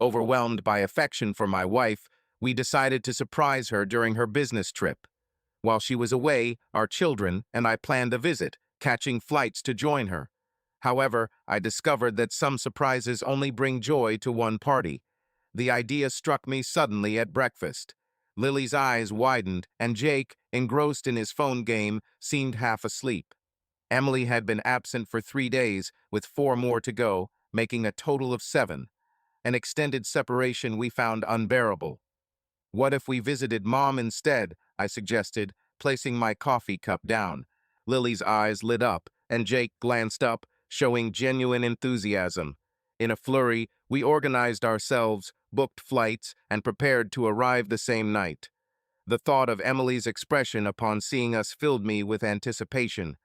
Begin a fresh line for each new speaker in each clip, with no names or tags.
Overwhelmed by affection for my wife, we decided to surprise her during her business trip. While she was away, our children and I planned a visit, catching flights to join her. However, I discovered that some surprises only bring joy to one party. The idea struck me suddenly at breakfast. Lily's eyes widened, and Jake, engrossed in his phone game, seemed half asleep. Emily had been absent for 3 days, with 4 more to go, making a total of 7. An extended separation we found unbearable. "What if we visited Mom instead?" I suggested, placing my coffee cup down. Lily's eyes lit up, and Jake glanced up, showing genuine enthusiasm. In a flurry, we organized ourselves, booked flights, and prepared to arrive the same night. The thought of Emily's expression upon seeing us filled me with anticipation.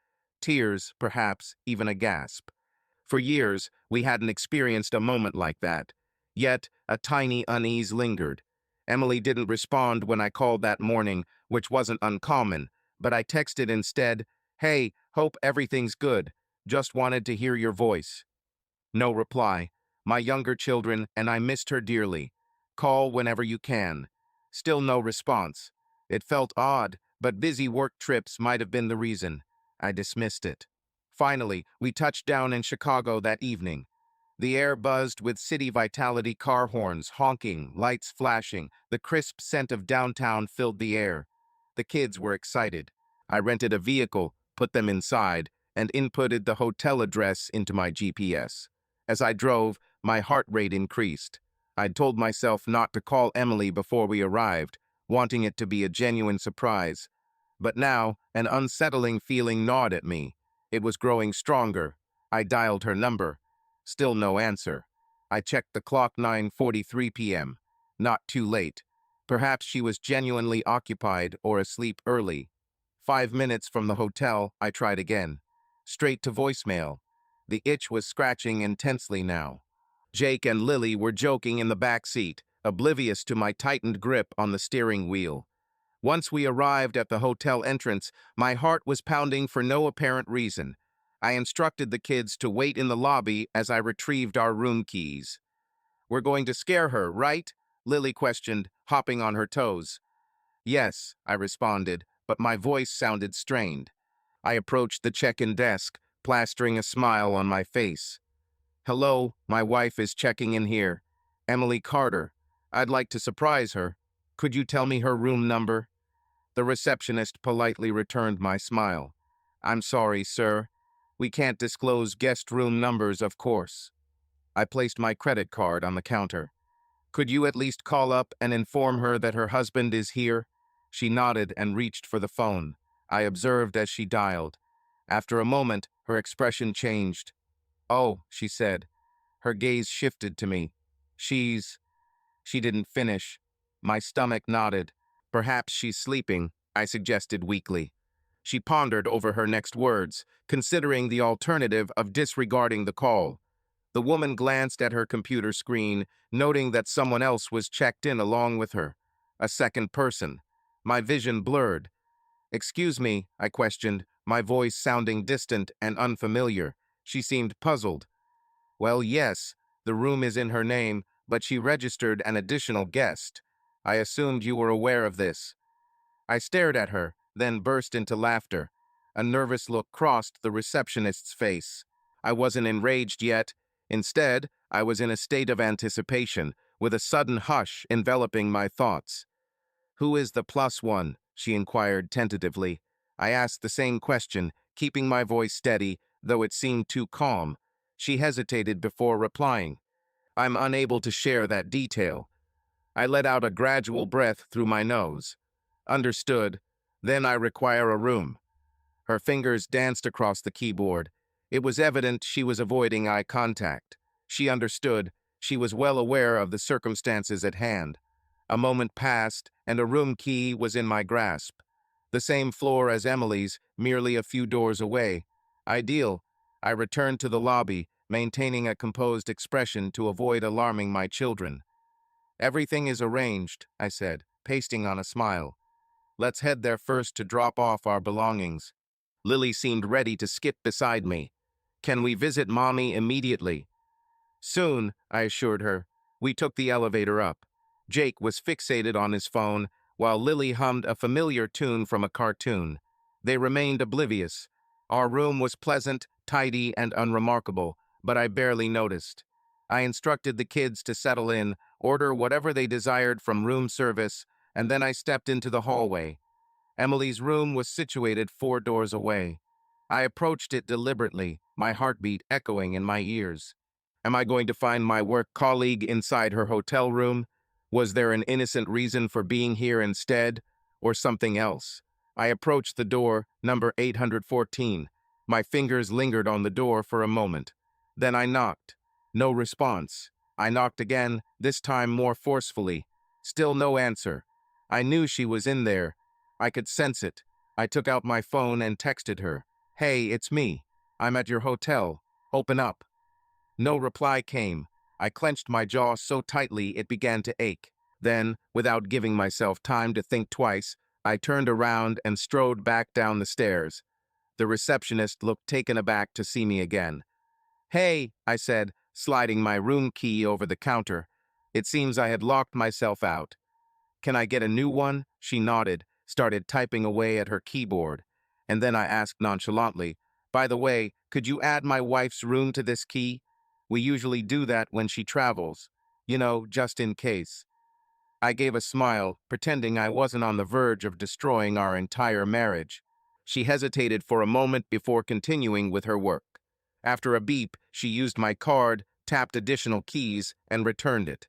Tears, perhaps, even a gasp. For years, we hadn't experienced a moment like that. Yet, a tiny unease lingered. Emily didn't respond when I called that morning, which wasn't uncommon, but I texted instead, "Hey, hope everything's good. Just wanted to hear your voice." No reply. My younger children and I missed her dearly. Call whenever you can. Still no response. It felt odd, but busy work trips might have been the reason. I dismissed it. Finally, we touched down in Chicago that evening. The air buzzed with city vitality, car horns honking, lights flashing. The crisp scent of downtown filled the air. The kids were excited. I rented a vehicle, put them inside, and inputted the hotel address into my GPS. As I drove, my heart rate increased. I'd told myself not to call Emily before we arrived, wanting it to be a genuine surprise. But now, an unsettling feeling gnawed at me. It was growing stronger. I dialed her number. Still no answer. I checked the clock, 9:43 p.m. Not too late. Perhaps she was genuinely occupied or asleep early. 5 minutes from the hotel, I tried again. Straight to voicemail. The itch was scratching intensely now. Jake and Lily were joking in the back seat, oblivious to my tightened grip on the steering wheel. Once we arrived at the hotel entrance, my heart was pounding for no apparent reason. I instructed the kids to wait in the lobby as I retrieved our room keys. "We're going to scare her, right?" Lily questioned, hopping on her toes. "Yes," I responded, but my voice sounded strained. I approached the check-in desk, plastering a smile on my face. "Hello, my wife is checking in here. Emily Carter. I'd like to surprise her. Could you tell me her room number?" The receptionist politely returned my smile. "I'm sorry, sir. We can't disclose guest room numbers, of course." I placed my credit card on the counter. "Could you at least call up and inform her that her husband is here?" She nodded and reached for the phone. I observed as she dialed. After a moment, her expression changed. "Oh," she said. Her gaze shifted to me. She didn't finish. My stomach nodded. "Perhaps she's sleeping," I suggested weakly. She pondered over her next words, considering the alternative of disregarding the call. The woman glanced at her computer screen, noting that someone else was checked in along with her. A second person. My vision blurred. "Excuse me," I questioned, my voice sounding distant and unfamiliar. She seemed puzzled. "Well, yes, the room is in her name, but she registered an additional guest. I assumed you were aware of this." I stared at her, then burst into laughter. A nervous look crossed the receptionist's face. I wasn't enraged yet. Instead, I was in a state of anticipation, with a sudden hush enveloping my thoughts. "Who is the plus one?" she inquired tentatively. I asked the same question, keeping my voice steady, though it seemed too calm. She hesitated before replying. "I'm unable to share that detail." I let out a gradual breath through my nose. "Understood. Then I require a room." Her fingers danced across the keyboard. It was evident she was avoiding eye contact. She understood. She was well aware of the circumstances at hand. A moment passed, and a room key was in my grasp. The same floor as Emily's, merely a few doors away. Ideal. I returned to the lobby, maintaining a composed expression to avoid alarming my children. "Everything is arranged," I said, pasting on a smile. "Let's head there first to drop off our belongings." Lily seemed ready to skip beside me. "Can we visit Mommy immediately?" "Soon," I assured her. We took the elevator up. Jake was fixated on his phone, while Lily hummed a familiar tune from a cartoon. They remained oblivious. Our room was pleasant, tidy, and unremarkable, but I barely noticed. I instructed the kids to settle in, order whatever they desired from room service, and then I stepped into the hallway. Emily's room was situated 4 doors away. I approached it deliberately, my heartbeat echoing in my ears. Am I going to find my work colleague inside her hotel room? Was there an innocent reason for being here instead, or something else? I approached the door, number 814. My fingers lingered on the door for a moment. Then I knocked. No response. I knocked again, this time more forcefully. Still no answer. I knew she was in there. I could sense it. I took out my phone and texted her. Hey, it's me. I'm at your hotel. Open up. No reply came. I clenched my jaw so tightly it began to ache. Then, without giving myself time to think twice, I turned around and strode back down the stairs. The receptionist looked taken aback to see me again. Hey, I said, sliding my room key over the counter. It seems I had locked myself out. Can I get a new one? She nodded, started typing away at her keyboard. And then I asked nonchalantly, by the way, could you add my wife's room to this key? We usually do that when she travels. You know, just in case. I gave a smile, pretending I wasn't on the verge of destroying our entire marriage. She hesitated for a moment before continuing with her work. After a beep, she used my card, tapped additional keys, and returned it.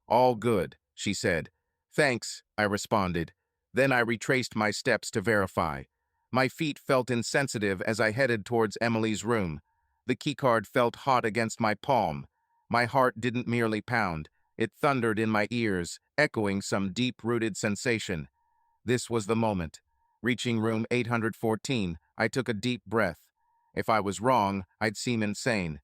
All good, she said. Thanks, I responded. Then I retraced my steps to verify. My feet felt insensitive as I headed towards Emily's room. The keycard felt hot against my palm. My heart didn't merely pound. It thundered in my ears, echoing some deep-rooted sensation. This was the moment. Reaching room 814, I took a deep breath. If I was wrong, I'd seem insane.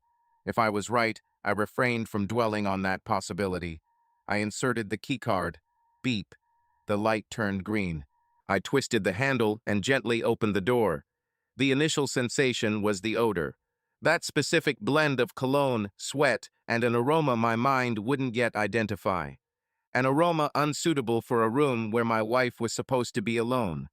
If I was right, I refrained from dwelling on that possibility. I inserted the keycard. Beep. The light turned green. I twisted the handle and gently opened the door. The initial sensation was the odor. That specific blend of cologne, sweat, and an aroma my mind wouldn't yet identify. An aroma unsuitable for a room where my wife was supposed to be alone.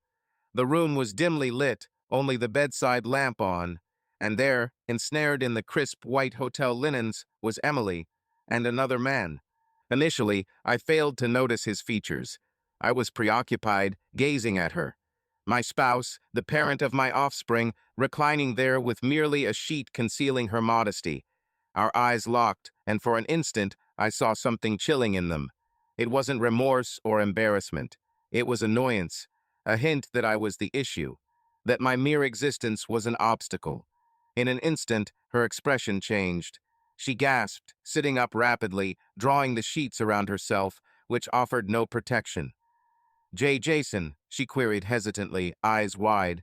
The room was dimly lit, only the bedside lamp on, and there, ensnared in the crisp white hotel linens, was Emily, and another man. Initially, I failed to notice his features. I was preoccupied, gazing at her. My spouse, the parent of my offspring, reclining there with merely a sheet concealing her modesty. Our eyes locked, and for an instant, I saw something chilling in them. It wasn't remorse or embarrassment. It was annoyance, a hint that I was the issue, that my mere existence was an obstacle. In an instant, her expression changed. She gasped, sitting up rapidly, drawing the sheets around herself, which offered no protection. Jason, she queried hesitantly, eyes wide.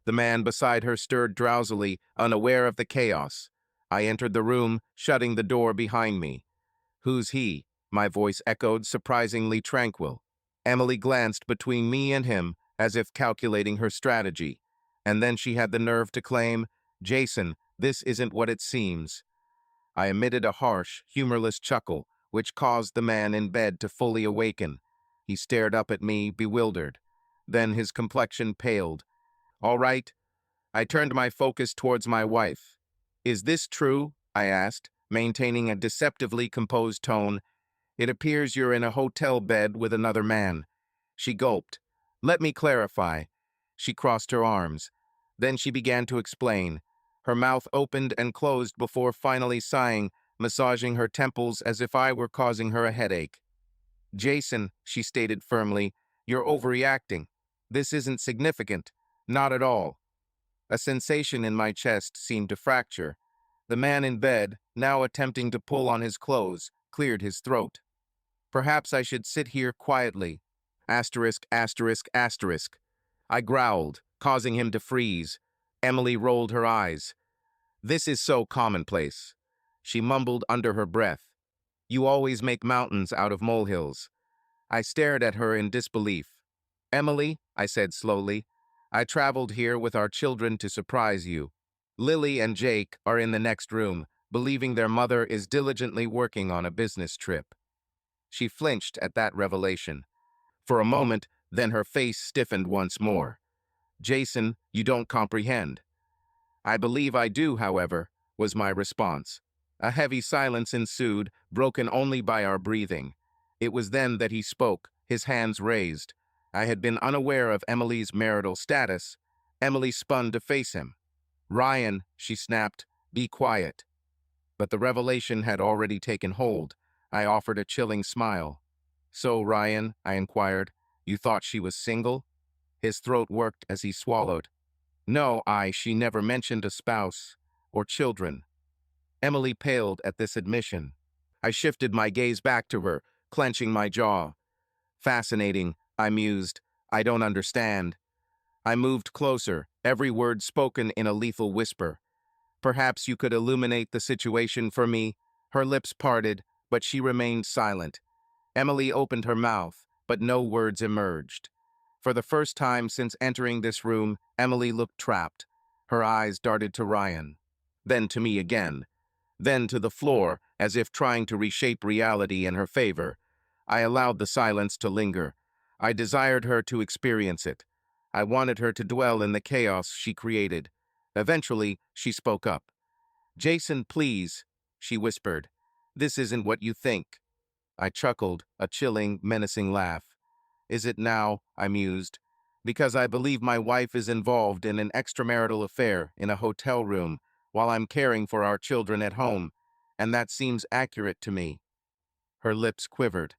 The man beside her stirred drowsily, unaware of the chaos. I entered the room, shutting the door behind me. Who's he? My voice echoed, surprisingly tranquil. Emily glanced between me and him, as if calculating her strategy. And then she had the nerve to claim, Jason, this isn't what it seems. I emitted a harsh, humorless chuckle, which caused the man in bed to fully awaken. He stared up at me, bewildered. Then his complexion paled. All right. I turned my focus towards my wife. Is this true? I asked, maintaining a deceptively composed tone. It appears you're in a hotel bed with another man. She gulped. Let me clarify. She crossed her arms. Then she began to explain. Her mouth opened and closed before finally sighing, massaging her temples as if I were causing her a headache. Jason, she stated firmly, you're overreacting. This isn't significant. Not at all. A sensation in my chest seemed to fracture. The man in bed, now attempting to pull on his clothes, cleared his throat. Perhaps I should sit here quietly. Asterisk, asterisk, asterisk. I growled, causing him to freeze. Emily rolled her eyes. This is so commonplace. She mumbled under her breath. You always make mountains out of molehills. I stared at her in disbelief. Emily, I said slowly, I traveled here with our children to surprise you. Lily and Jake are in the next room, believing their mother is diligently working on a business trip. She flinched at that revelation. For a moment, then her face stiffened once more. Jason, you don't comprehend. I believe I do, however, was my response. A heavy silence ensued, broken only by our breathing. It was then that he spoke, his hands raised. I had been unaware of Emily's marital status. Emily spun to face him. Ryan, she snapped, be quiet. But the revelation had already taken hold. I offered a chilling smile. So, Ryan, I inquired, you thought she was single? His throat worked as he swallowed. No, she never mentioned a spouse or children. Emily paled at this admission. I shifted my gaze back to her, clenching my jaw. Fascinating, I mused. I don't understand. I moved closer, every word spoken in a lethal whisper. Perhaps you could illuminate the situation for me. Her lips parted, but she remained silent. Emily opened her mouth, but no words emerged. For the first time since entering this room, Emily looked trapped. Her eyes darted to Ryan, then to me again, then to the floor, as if trying to reshape reality in her favor. I allowed the silence to linger. I desired her to experience it. I wanted her to dwell in the chaos she created. Eventually, she spoke up. Jason, please, she whispered. This isn't what you think. I chuckled, a chilling, menacing laugh. Is it now? I mused. Because I believe my wife is involved in an extramarital affair in a hotel room while I'm caring for our children at home, and that seems accurate to me. Her lips quivered.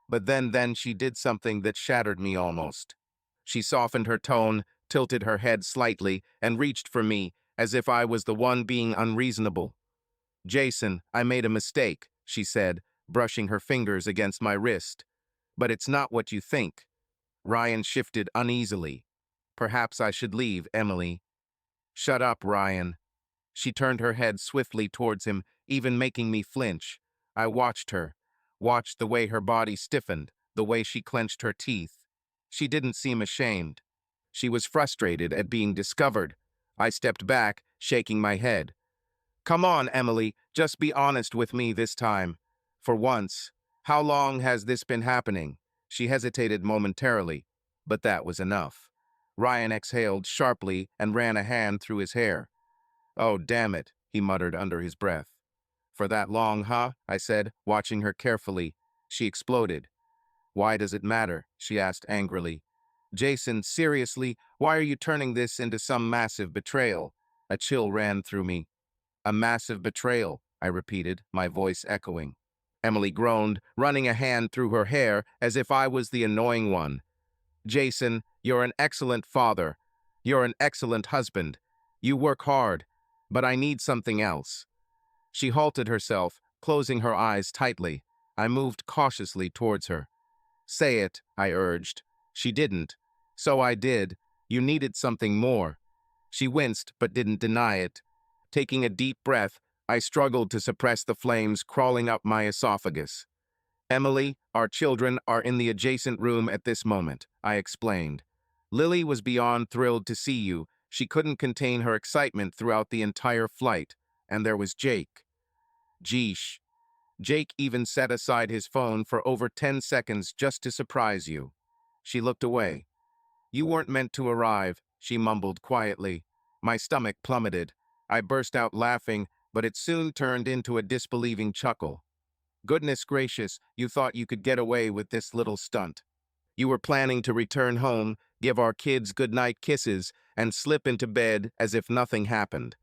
But then she did something that shattered me almost. She softened her tone, tilted her head slightly, and reached for me, as if I was the one being unreasonable. Jason, I made a mistake, she said, brushing her fingers against my wrist. But it's not what you think. Ryan shifted uneasily. Perhaps I should leave, Emily. Shut up, Ryan. She turned her head swiftly towards him, even making me flinch. I watched her, watched the way her body stiffened, the way she clenched her teeth. She didn't seem ashamed. She was frustrated at being discovered. I stepped back, shaking my head. Come on, Emily, just be honest with me this time. For once. How long has this been happening? She hesitated momentarily, but that was enough. Ryan exhaled sharply and ran a hand through his hair. Oh, damn it, he muttered under his breath. For that long, huh? I said, watching her carefully. She exploded. Why does it matter? She asked angrily. Jason, seriously, why are you turning this into some massive betrayal? A chill ran through me. A massive betrayal, I repeated, my voice echoing. Emily groaned, running a hand through her hair as if I was the annoying one. Jason, you're an excellent father. You're an excellent husband. You work hard, but I need something else. She halted herself, closing her eyes tightly. I moved cautiously towards her. Say it, I urged. She didn't. So I did. You needed something more. She winced, but didn't deny it. Taking a deep breath, I struggled to suppress the flames crawling up my esophagus. Emily, our children are in the adjacent room at this moment, I explained. Lily was beyond thrilled to see you. She couldn't contain her excitement throughout the entire flight. And there was Jake. Geesh. Jake even set aside his phone for over 10 seconds just to surprise you. She looked away. You weren't meant to arrive, she mumbled quietly. My stomach plummeted. I burst out laughing, but it soon turned into a disbelieving chuckle. Goodness gracious, you thought you could get away with this little stunt. You were planning to return home, give our kids goodnight kisses, and slip into bed as if nothing happened.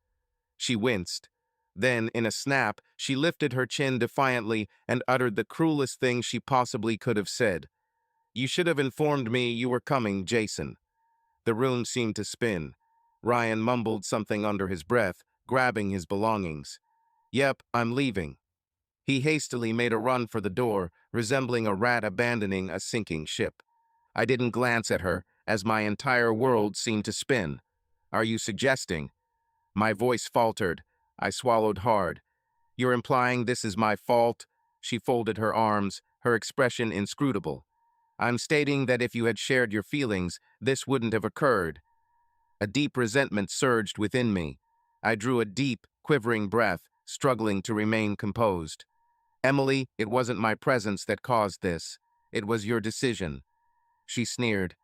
She winced. Then, in a snap, she lifted her chin defiantly and uttered the cruelest thing she possibly could have said. You should have informed me you were coming, Jason. The room seemed to spin. Ryan mumbled something under his breath, grabbing his belongings. Yep, I'm leaving. He hastily made a run for the door, resembling a rat abandoning a sinking ship. I didn't glance at her, as my entire world seemed to spin. Are you suggesting? My voice faltered. I swallowed hard. You're implying this is my fault? She folded her arms, her expression inscrutable. I'm stating that if you had shared your feelings, this wouldn't have occurred. A deep resentment surged within me. I drew a deep, quivering breath, struggling to remain composed. Emily, it wasn't my presence that caused this. It was your decision. She sneered.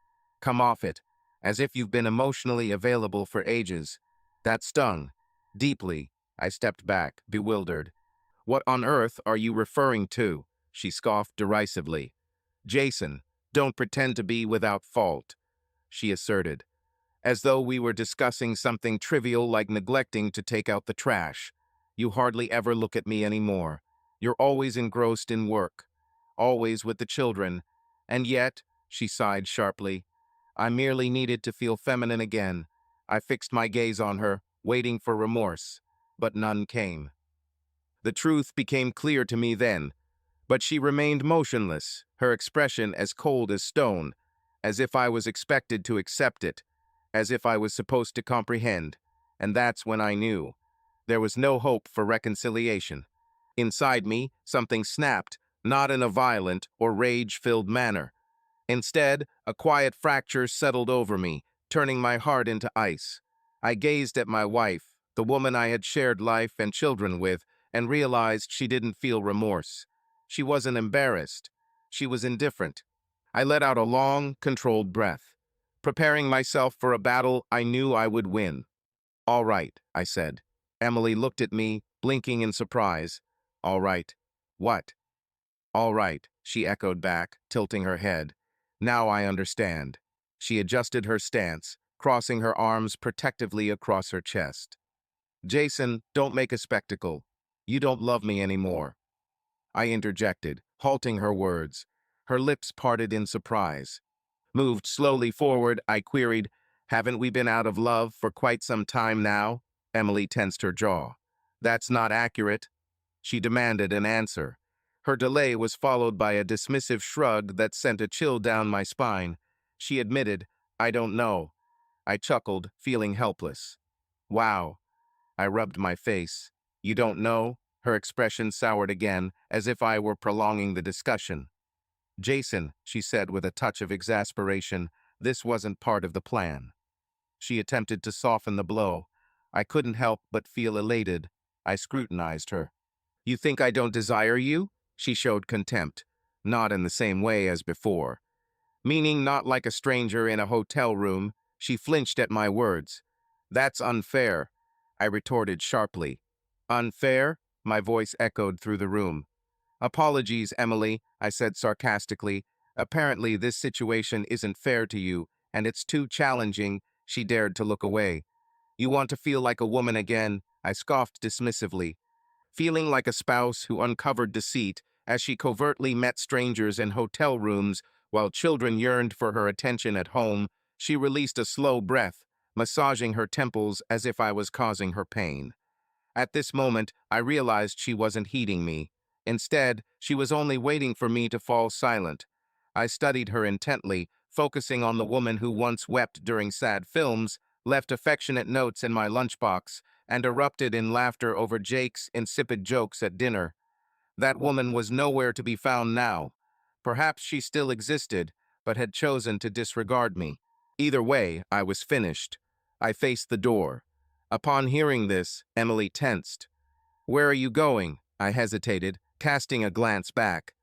Come off it, as if you've been emotionally available for ages. That stung. Deeply. I stepped back, bewildered. What on earth are you referring to? She scoffed derisively. Jason, don't pretend to be without fault, she asserted, as though we were discussing something trivial like neglecting to take out the trash. You hardly ever look at me anymore. You're always engrossed in work, always with the children. And yet, she sighed sharply, I merely needed to feel feminine again. I fixed my gaze on her, waiting for remorse, but none came. The truth became clear to me then, but she remained motionless, her expression as cold as stone, as if I was expected to accept it, as if I was supposed to comprehend. And that's when I knew. There was no hope for reconciliation. Inside me, something snapped, not in a violent or rage-filled manner. Instead, a quiet fracture settled over me, turning my heart into ice. I gazed at my wife, the woman I had shared life and children with, and realized she didn't feel remorse. She wasn't embarrassed. She was indifferent. I let out a long, controlled breath, preparing myself for a battle I knew I would win. All right, I said. Emily looked at me, blinking in surprise. All right. What? All right, she echoed back, tilting her head. Now I understand. She adjusted her stance, crossing her arms protectively across her chest. Jason, don't make a spectacle. You don't love me anymore. I interjected, halting her words. Her lips parted in surprise. Moved slowly forward, I queried, haven't we been out of love for quite some time now? Emily tensed her jaw. That's not accurate. She demanded an answer. Her delay was followed by a dismissive shrug that sent a chill down my spine. She admitted, I don't know. I chuckled, feeling helpless. Wow. I rubbed my face. You don't know? Her expression soured again, as if I were prolonging the discussion. Jason, she said with a touch of exasperation, this wasn't part of the plan. She attempted to soften the blow. I couldn't help but feel elated. I scrutinized her. You think I don't desire you? She showed contempt. Not in the same way as before. Meaning not like a stranger in a hotel room. She flinched at my words. That's unfair, I retorted sharply. Unfair? My voice echoed through the room. Apologies, Emily, I said sarcastically. Apparently this situation isn't fair to you, and it's too challenging. She dared to look away. You want to feel like a woman again? I scoffed dismissively. Feeling like a spouse who uncovered deceit as she covertly met strangers in hotel rooms while children yearned for her attention at home, she released a slow breath, massaging her temples as if I was causing her pain. At this moment, I realized she wasn't heeding me. Instead, she was only waiting for me to fall silent. I studied her intently, focusing on the woman who once wept during sad films, left affectionate notes in my lunchbox, and erupted in laughter over Jake's insipid jokes at dinner. That woman was nowhere to be found now. Perhaps she still existed, but had chosen to disregard me. Either way, I was finished. I faced the door. Upon hearing this, Emily tensed. Where are you going? I hesitated, casting a glance back.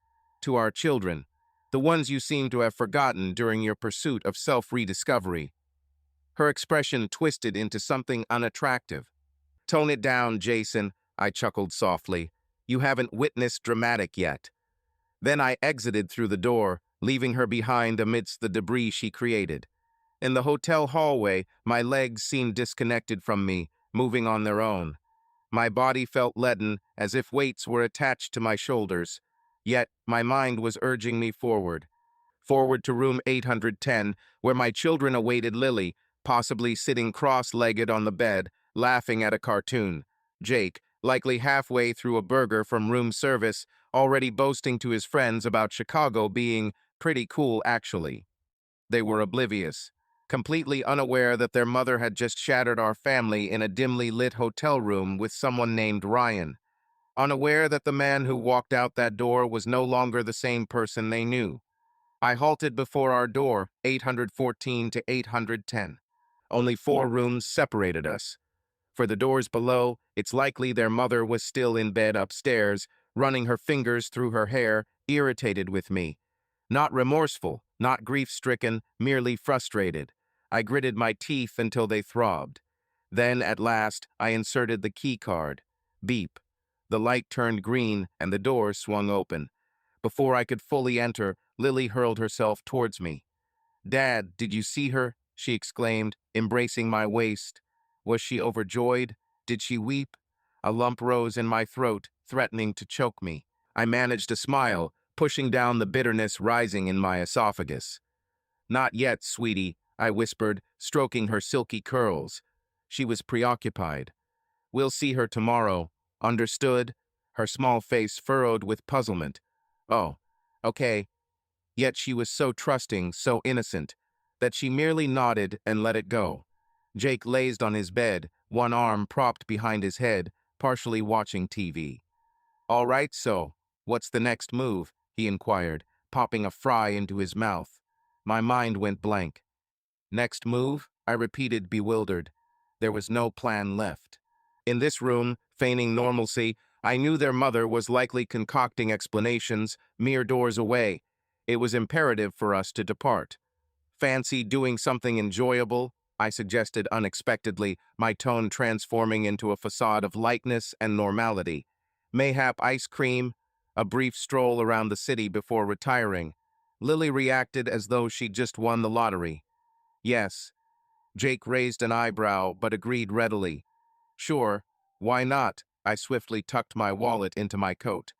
To our children, the ones you seem to have forgotten during your pursuit of self-rediscovery. Her expression twisted into something unattractive. Tone it down, Jason, I chuckled softly. You haven't witnessed dramatic yet. Then I exited through the door, leaving her behind amidst the debris she created. In the hotel hallway, my legs seemed disconnected from me, moving on their own. My body felt leaden, as if weights were attached to my shoulders. Yet, my mind was urging me forward. Forward to room 810, where my children awaited Lily, possibly sitting cross-legged on the bed, laughing at a cartoon. Jake, likely halfway through a burger from room service, already boasting to his friends about Chicago being pretty cool actually. They were oblivious, completely unaware that their mother had just shattered our family in a dimly lit hotel room with someone named Ryan. Unaware that the man who walked out that door was no longer the same person they knew. I halted before our door, 814 to 810. Only 4 rooms separated us. For the doors below, it's likely their mother was still in bed upstairs, running her fingers through her hair, irritated with me. Not remorseful, not grief-stricken, merely frustrated. I gritted my teeth until they throbbed. Then, at last, I inserted the key card. Beep. The light turned green and the door swung open. Before I could fully enter, Lily hurled herself towards me. "Dad, did you see her?" she exclaimed, embracing my waist. Was she overjoyed? Did she weep? A lump rose in my throat, threatening to choke me. I managed a smile, pushing down the bitterness rising in my esophagus. "Not yet, sweetie," I whispered, stroking her silky curls. She was preoccupied. "We'll see her tomorrow. Understood?" Her small face furrowed with puzzlement. "Oh, okay." Yet she was so trusting, so innocent, that she merely nodded and let it go. Jake lazed on his bed, one arm propped behind his head, partially watching TV. "All right, so, what's the next move?" he inquired, popping a fry into his mouth. My mind went blank. "Next move?" I repeated, bewildered. There was no plan left. In this room, feigning normalcy, I knew their mother was likely concocting explanations mere doors away. It was imperative for us to depart. "Fancy doing something enjoyable?" I suggested unexpectedly, my tone transforming into a facade of lightness and normality. "Mayhap ice cream? A brief stroll around the city before retiring." Lily reacted as though she'd just won the lottery. "Yes." Jake raised an eyebrow, but agreed readily. "Sure, why not?" I swiftly tucked my wallet into my coat.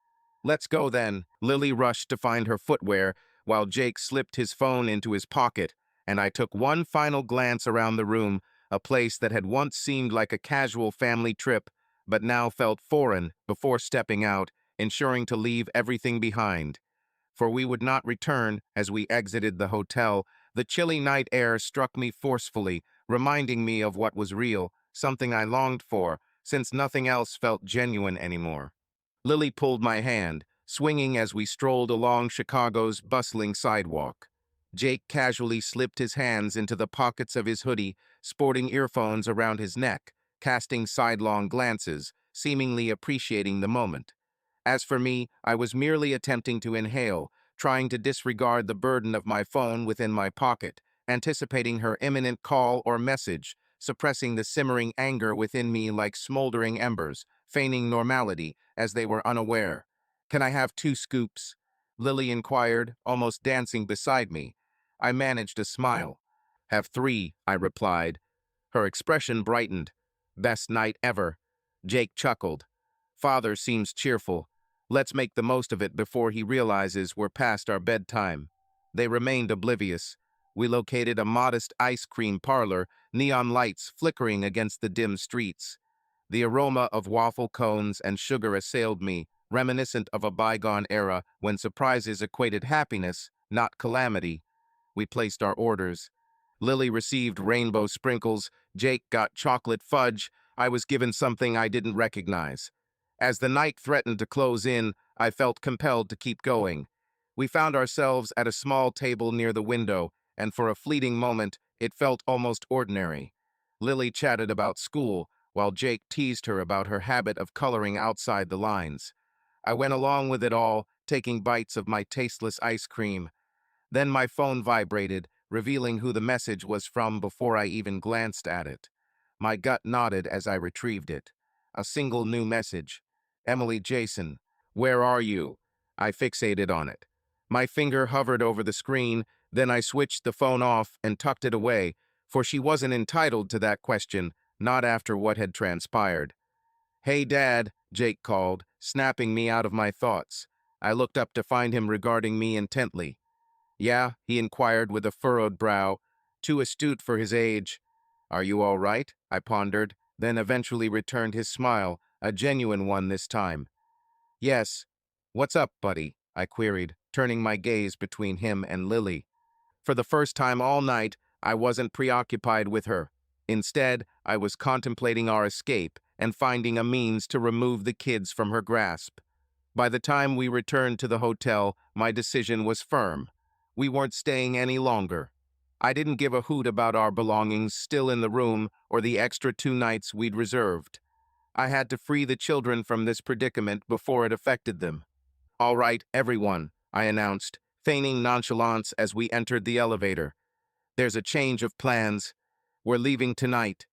"Let's go then." Lily rushed to find her footwear, while Jake slipped his phone into his pocket, and I took one final glance around the room, a place that had once seemed like a casual family trip, but now felt foreign, before stepping out, ensuring to leave everything behind. For we would not return. As we exited the hotel, the chilly night air struck me forcefully, reminding me of what was real, something I longed for, since nothing else felt genuine anymore. Lily pulled my hand, swinging as we strolled along Chicago's bustling sidewalk. Jake casually slipped his hands into the pockets of his hoodie, sporting earphones around his neck, casting sidelong glances, seemingly appreciating the moment. As for me, I was merely attempting to inhale, trying to disregard the burden of my phone within my pocket, anticipating her imminent call or message, suppressing the simmering anger within me like smoldering embers, feigning normality as they were unaware. "Can I have 2 scoops?" Lily inquired, almost dancing beside me. I managed a smile. "Have 3, I replied. Her expression brightened. "Best night ever." Jake chuckled. "Father seems cheerful. Let's make the most of it before he realizes we're past our bedtime." They remained oblivious. We located a modest ice cream parlor, neon lights flickering against the dim streets. The aroma of waffle cones and sugar assailed me, reminiscent of a bygone era when surprises equated happiness, not calamity. We placed our orders. Lily received rainbow sprinkles, Jake got chocolate fudge, I was given something I didn't recognize. As the night threatened to close in, I felt compelled to keep going. We found ourselves at a small table near the window, and for a fleeting moment, it felt almost ordinary. Lily chatted about school, while Jake teased her about her habit of coloring outside the lines. I went along with it all, taking bites of my tasteless ice cream. Then my phone vibrated, revealing who the message was from before I even glanced at it. My gut nodded as I retrieved it. A single new message. "Emily Jason, where are you?" I fixated on it. My finger hovered over the screen, then I switched the phone off and tucked it away, for she wasn't entitled to that question, not after what had transpired. "Hey, Dad," Jake called, snapping me out of my thoughts. I looked up to find him regarding me intently. "Yeah?" he inquired with a furrowed brow, too astute for his age. "Are you all right?" I pondered, then eventually returned his smile, a genuine one this time. "Yes. What's up, buddy?" I queried, turning my gaze between him and Lily. For the first time all night, I wasn't preoccupied with her. Instead, I was contemplating our escape and finding a means to remove the kids from her grasp. By the time we returned to the hotel, my decision was firm. We weren't staying any longer. I didn't give a hoot about our belongings still in the room or the extra 2 nights we'd reserved. I had to free the children from this predicament before it affected them. "All right, everyone," I announced, feigning nonchalance as we entered the elevator. "There's a change of plans. We're leaving tonight."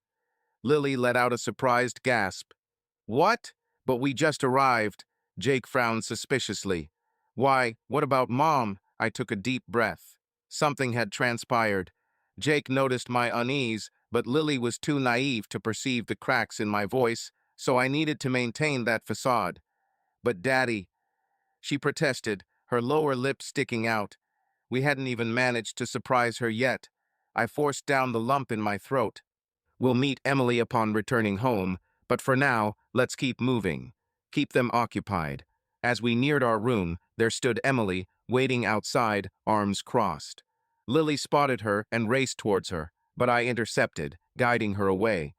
Lily let out a surprised gasp. "What? But we just arrived." Jake frowned suspiciously. "Why, what about Mom?" I took a deep breath. Something had transpired. Jake noticed my unease, but Lily was too naive to perceive the cracks in my voice, so I needed to maintain that facade. "But Daddy," she protested, her lower lip sticking out. We hadn't even managed to surprise her yet. I forced down the lump in my throat. "We'll meet Emily upon returning home, but for now, let's keep moving. Keep them occupied." As we neared our room, there stood Emily, waiting outside, arms crossed. Lily spotted her and raced towards her, but I intercepted, guiding her away.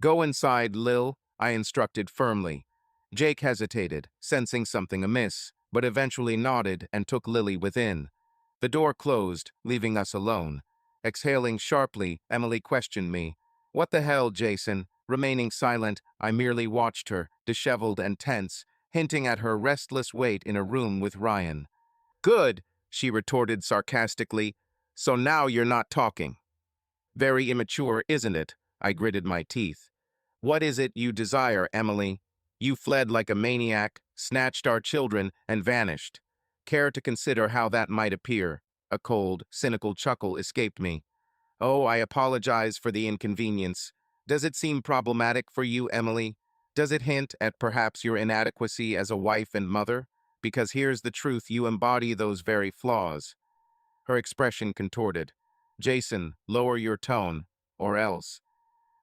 "Go inside, Lil," I instructed firmly. Jake hesitated, sensing something amiss, but eventually nodded and took Lily within. The door closed, leaving us alone. Exhaling sharply, Emily questioned me. "What the hell, Jason?" Remaining silent, I merely watched her, disheveled and tense, hinting at her restless wait in a room with Ryan. "Good," she retorted sarcastically. "So now you're not talking." "Very immature, isn't it?" I gritted my teeth. "What is it you desire, Emily? You fled like a maniac, snatched our children, and vanished. Care to consider how that might appear?" A cold, cynical chuckle escaped me. "Oh, I apologize for the inconvenience. Does it seem problematic for you, Emily? Does it hint at perhaps your inadequacy as a wife and mother? Because here's the truth, you embody those very flaws." Her expression contorted. "Jason, lower your tone, or else."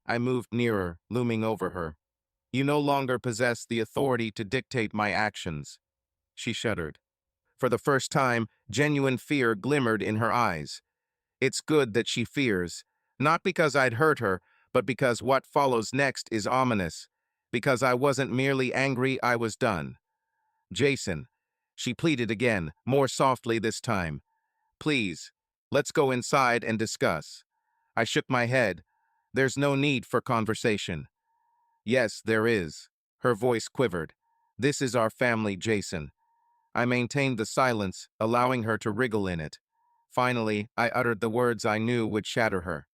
I moved nearer, looming over her. "You no longer possess the authority to dictate my actions." She shuddered. For the first time, genuine fear glimmered in her eyes. It's good that she fears, not because I'd hurt her, but because what follows next is ominous. Because I wasn't merely angry, I was done. "Jason," she pleaded again, more softly this time. "Please, let's go inside and discuss." I shook my head. "There's no need for conversation." "Yes, there is." Her voice quivered. "This is our family, Jason." I maintained the silence, allowing her to wriggle in it. Finally, I uttered the words I knew would shatter her.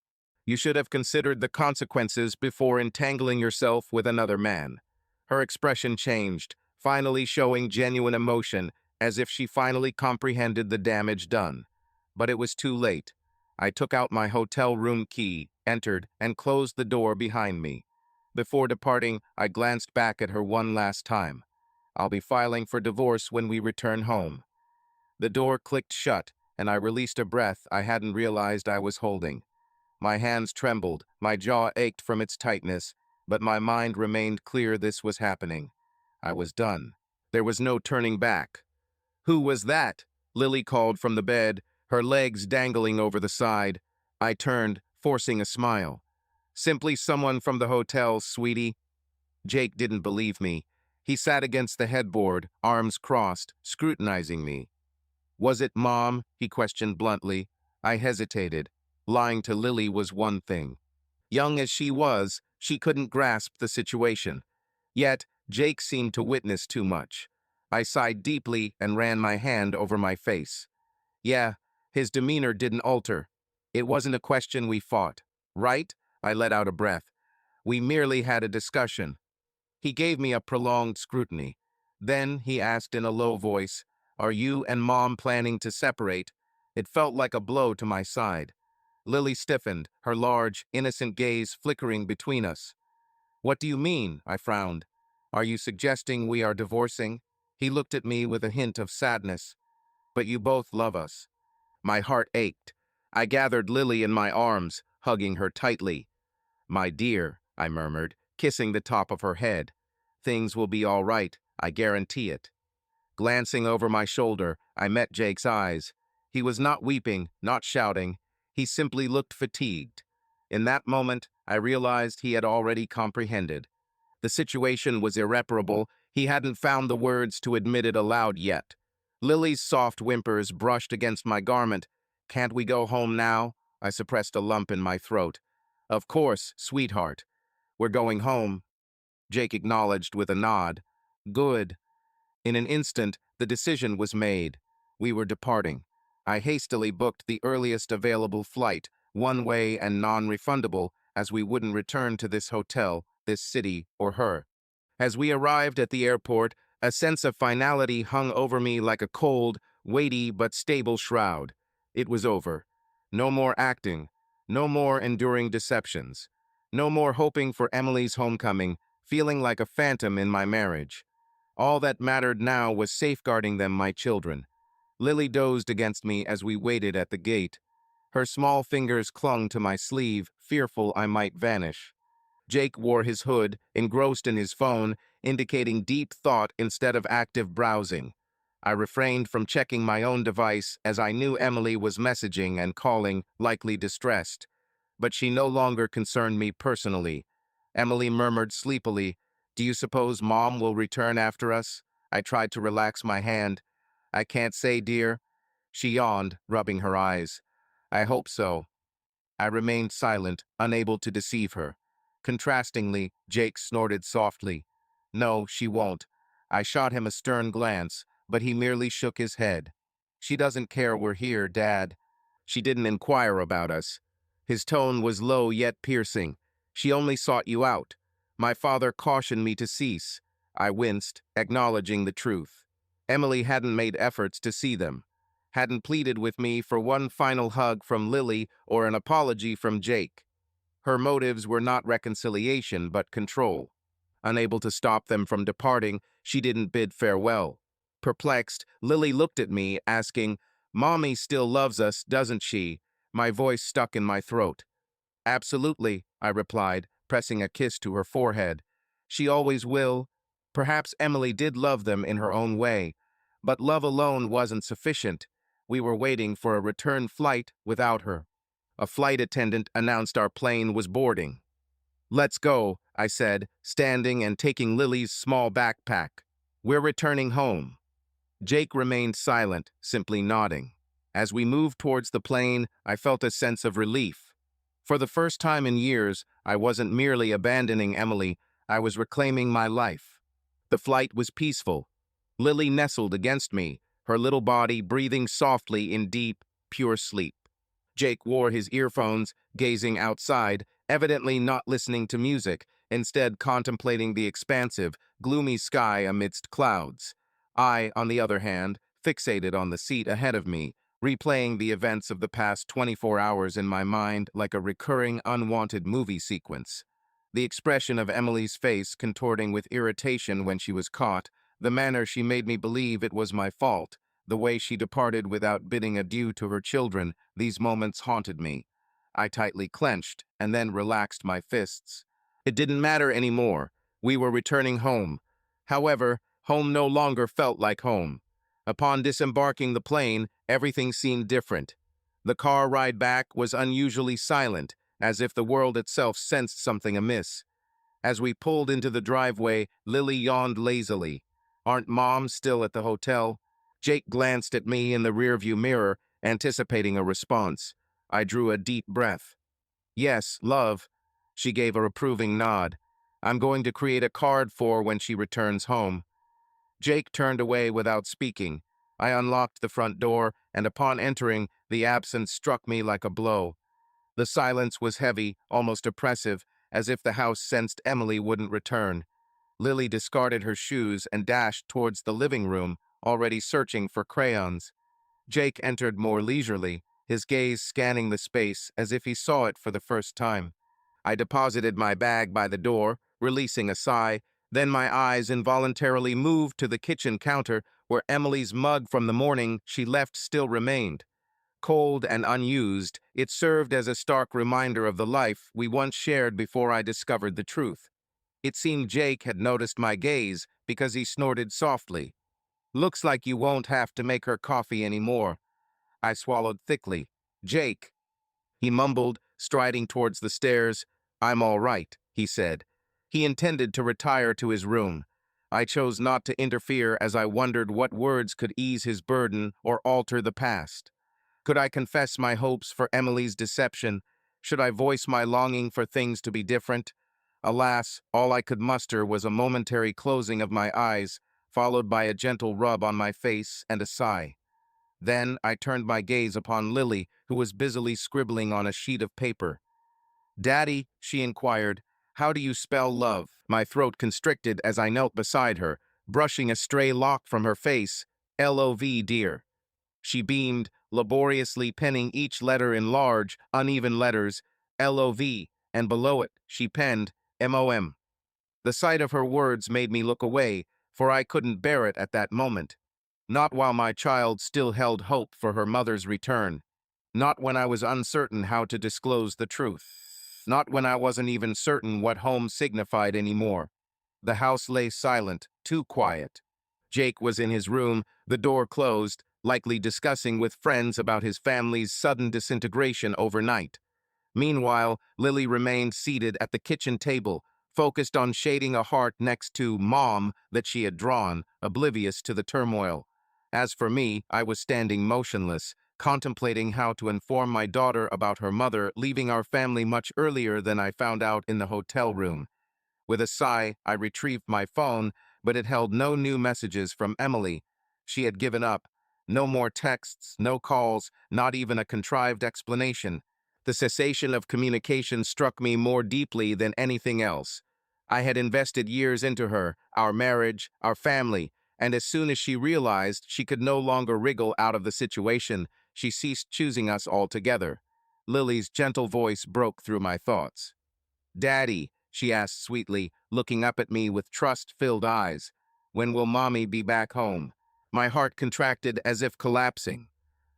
"You should have considered the consequences before entangling yourself with another man." Her expression changed, finally showing genuine emotion, as if she finally comprehended the damage done. But it was too late. I took out my hotel room key, entered, and closed the door behind me. Before departing, I glanced back at her one last time. "I'll be filing for divorce when we return home." The door clicked shut, and I released a breath I hadn't realized I was holding. My hands trembled, my jaw ached from its tightness, but my mind remained clear this was happening. I was done. There was no turning back. "Who was that?" Lily called from the bed, her legs dangling over the side. I turned, forcing a smile. "Simply someone from the hotel, sweetie." Jake didn't believe me. He sat against the headboard, arms crossed, scrutinizing me. "Was it Mom?" he questioned bluntly. I hesitated. Lying to Lily was one thing. Young as she was, she couldn't grasp the situation. Yet, Jake seemed to witness too much. I sighed deeply and ran my hand over my face. Yeah, his demeanor didn't alter. It wasn't a question we fought. Right? I let out a breath. We merely had a discussion. He gave me a prolonged scrutiny. Then he asked in a low voice, "Are you and Mom planning to separate?" It felt like a blow to my side. Lily stiffened, her large, innocent gaze flickering between us. "What do you mean?" I frowned. "Are you suggesting we are divorcing?" He looked at me with a hint of sadness. "But you both love us." My heart ached. I gathered Lily in my arms, hugging her tightly. "My dear," I murmured, kissing the top of her head. "Things will be all right, I guarantee it." Glancing over my shoulder, I met Jake's eyes. He was not weeping, not shouting. He simply looked fatigued. In that moment, I realized he had already comprehended. The situation was irreparable. He hadn't found the words to admit it aloud yet. Lily's soft whimpers brushed against my garment. "Can't we go home now?" I suppressed a lump in my throat. Of course, sweetheart. We're going home, Jake acknowledged with a nod. Good. In an instant, the decision was made. We were departing. I hastily booked the earliest available flight, one-way and non-refundable, as we wouldn't return to this hotel, this city, or her. As we arrived at the airport, a sense of finality hung over me like a cold, weighty but stable shroud. It was over. No more acting. No more enduring deceptions. No more hoping for Emily's homecoming, feeling like a phantom in my marriage. All that mattered now was safeguarding them, my children. Lily dozed against me as we waited at the gate. Her small fingers clung to my sleeve, fearful I might vanish. Jake wore his hood, engrossed in his phone, indicating deep thought instead of active browsing. I refrained from checking my own device as I knew Emily was messaging and calling, likely distressed. But she no longer concerned me personally. Emily murmured sleepily, "Do you suppose Mom will return after us?" I tried to relax my hand. "I can't say, dear." She yawned, rubbing her eyes. "I hope so." I remained silent, unable to deceive her. Contrastingly, Jake snorted softly. "No, she won't." I shot him a stern glance, but he merely shook his head. "She doesn't care we're here, Dad." "She didn't inquire about us." His tone was low yet piercing. "She only sought you out. My father cautioned me to cease." I winced, acknowledging the truth. Emily hadn't made efforts to see them. Hadn't pleaded with me for one final hug from Lily or an apology from Jake. Her motives were not reconciliation, but control. Unable to stop them from departing, she didn't bid farewell. Perplexed, Lily looked at me, asking, "Mommy still loves us, doesn't she?" My voice stuck in my throat. "Absolutely," I replied, pressing a kiss to her forehead. "She always will." Perhaps Emily did love them in her own way, but love alone wasn't sufficient. We were waiting for a return flight without her. A flight attendant announced our plane was boarding. "Let's go," I said, standing and taking Lily's small backpack. "We're returning home." Jake remained silent, simply nodding. As we moved towards the plane, I felt a sense of relief. For the first time in years, I wasn't merely abandoning Emily, I was reclaiming my life. The flight was peaceful. Lily nestled against me, her little body breathing softly in deep, pure sleep. Jake wore his earphones, gazing outside, evidently not listening to music, instead contemplating the expansive, gloomy sky amidst clouds. I, on the other hand, fixated on the seat ahead of me, replaying the events of the past 24 hours in my mind like a recurring, unwanted movie sequence. The expression of Emily's face contorting with irritation when she was caught, the manner she made me believe it was my fault, the way she departed without bidding adieu to her children, these moments haunted me. I tightly clenched and then relaxed my fists. It didn't matter anymore. We were returning home. However, home no longer felt like home. Upon disembarking the plane, everything seemed different. The car ride back was unusually silent, as if the world itself sensed something amiss. As we pulled into the driveway, Lily yawned lazily. "Aren't Mom still at the hotel?" Jake glanced at me in the rearview mirror, anticipating a response. I drew a deep breath. "Yes, love." She gave a approving nod. "I'm going to create a card for when she returns home." Jake turned away without speaking. I unlocked the front door, and upon entering, the absence struck me like a blow. The silence was heavy, almost oppressive, as if the house sensed Emily wouldn't return. Lily discarded her shoes and dashed towards the living room, already searching for crayons. Jake entered more leisurely, his gaze scanning the space as if he saw it for the first time. I deposited my bag by the door, releasing a sigh, then my eyes involuntarily moved to the kitchen counter where Emily's mug from the morning she left still remained. Cold and unused, it served as a stark reminder of the life we once shared before I discovered the truth. It seemed Jake had noticed my gaze because he snorted softly. "Looks like you won't have to make her coffee anymore." I swallowed thickly. "Jake," he mumbled, striding towards the stairs. "I'm all right," he said. He intended to retire to his room. I chose not to interfere as I wondered what words could ease his burden or alter the past. Could I confess my hopes for Emily's deception? Should I voice my longing for things to be different? Alas, all I could muster was a momentary closing of my eyes, followed by a gentle rub on my face and a sigh. Then I turned my gaze upon Lily, who was busily scribbling on a sheet of paper. "Daddy," she inquired, "how do you spell love?" My throat constricted as I knelt beside her, brushing a stray lock from her face. "Love, dear." She beamed, laboriously penning each letter in large, uneven letters, "Love," and below it, she penned, "MOM." The sight of her words made me look away, for I couldn't bear it at that moment. Not while my child still held hope for her mother's return. Not when I was uncertain how to disclose the truth. Not when I wasn't even certain what home signified anymore. The house lay silent, too quiet. Jake was in his room, the door closed, likely discussing with friends about his family's sudden disintegration overnight. Meanwhile, Lily remained seated at the kitchen table, focused on shading a heart next to Mom that she had drawn, oblivious to the turmoil. As for me, I was standing motionless, contemplating how to inform my daughter about her mother leaving our family much earlier than I found out in the hotel room. With a sigh, I retrieved my phone, but it held no new messages from Emily. She had given up. No more texts, no calls, not even a contrived explanation. The cessation of communication struck me more deeply than anything else. I had invested years into her, our marriage, our family, and as soon as she realized she could no longer wriggle out of the situation, she ceased choosing us altogether. Lily's gentle voice broke through my thoughts. "Daddy," she asked sweetly, looking up at me with trust-filled eyes, "when will Mommy be back home?" My heart contracted as if collapsing.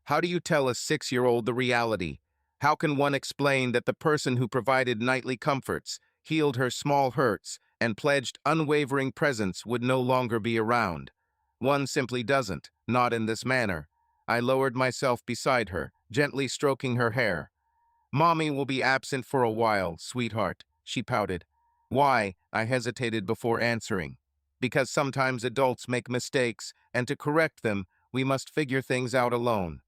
How do you tell a 6-year-old the reality? How can one explain that the person who provided nightly comforts, healed her small hurts, and pledged unwavering presence would no longer be around? One simply doesn't, not in this manner. I lowered myself beside her, gently stroking her hair. "Mommy will be absent for a while, sweetheart," she pouted. "Why?" I hesitated before answering. "Because sometimes adults make mistakes, and to correct them, we must figure things out alone."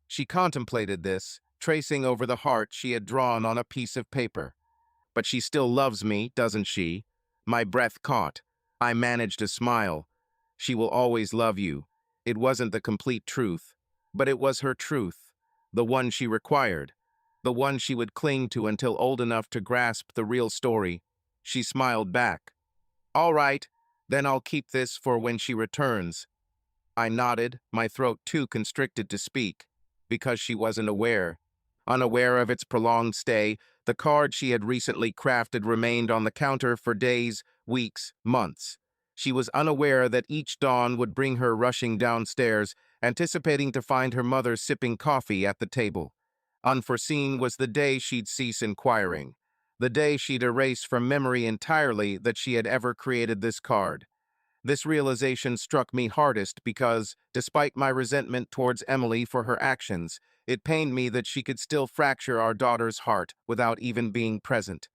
She contemplated this, tracing over the heart she had drawn on a piece of paper. "But she still loves me, doesn't she?" My breath caught. I managed a smile. "She will always love you." It wasn't the complete truth, but it was her truth, the one she required, the one she would cling to until old enough to grasp the real story. She smiled back. "All right, then I'll keep this for when she returns." I nodded, my throat too constricted to speak, because she wasn't aware. Unaware of its prolonged stay, the card she had recently crafted remained on the counter for days, weeks, months. She was unaware that each dawn would bring her rushing downstairs, anticipating to find her mother sipping coffee at the table. Unforeseen was the day she'd cease inquiring, the day she'd erase from memory entirely that she had ever created this card. This realization struck me hardest because, despite my resentment towards Emily for her actions, it pained me that she could still fracture our daughter's heart without even being present.